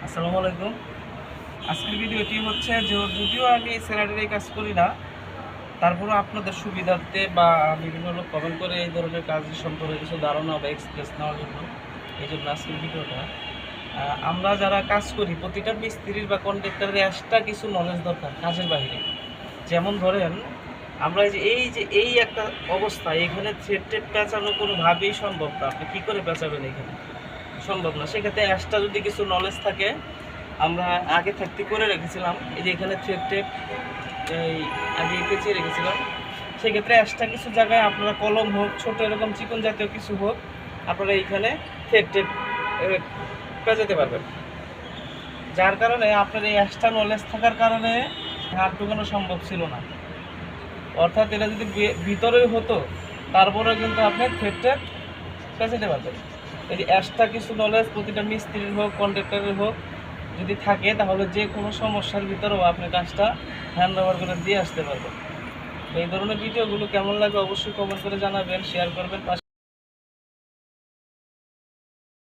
আসসালামু আলাইকুম। আজকের ভিডিওটি হচ্ছে যে যদিও আমি স্যালারির এই কাজ করি না, তারপরেও আপনাদের সুবিধার্থে বা বিভিন্ন লোক কমেন্ট করে এই ধরনের কাজ সম্পর্কে কিছু ধারণা বা এক্সপ্রেস নেওয়ার জন্য এই জন্য আজকের ভিডিওটা। আমরা যারা কাজ করি প্রতিটা মিস্ত্রির বা কন্ট্রাক্টরের এক্সট্রা কিছু নলেজ দরকার কাজের বাইরে। যেমন ধরেন আমরা এই একটা অবস্থা, এখানে থ্রেড টেপ পেঁচানো কোনোভাবেই সম্ভব না। আপনি কী করে পেঁচাবেন? এখানে সম্ভব না। সেক্ষেত্রে এক্সট্রা যদি কিছু নলেজ থাকে আমরা আগে থাকতে করে রেখেছিলাম। এই যে এখানে থ্রেড টেপ এই আগে পেঁচিয়ে রেখেছিলাম। সেক্ষেত্রে এক্সট্রা কিছু জায়গায় আপনারা কলম হোক, ছোটো এরকম চিকন জাতীয় কিছু হোক, আপনারা এইখানে থ্রেড টেপ পেঁচাতে পারবেন। যার কারণে আপনার এই এক্সট্রা নলেজ থাকার কারণে হাত ঢুকানো সম্ভব ছিল না। অর্থাৎ এটা যদি ভিতরেই হতো তারপরেও কিন্তু আপনি থ্রেড টেপ পেঁচাতে পারবেন। এই যে এক্সট্রা কিছু নলেজ প্রতিটা মিস্ত্রির হোক, কন্ট্রাক্টরের হোক যদি থাকে, তাহলে যে কোনো সমস্যার ভিতরেও আপনি কাজটা হ্যান্ড ওভার করে দিয়ে আসতে পারবেন। এই ধরনের ভিডিওগুলো কেমন লাগে অবশ্যই কমেন্ট করে জানাবেন, শেয়ার করবেন।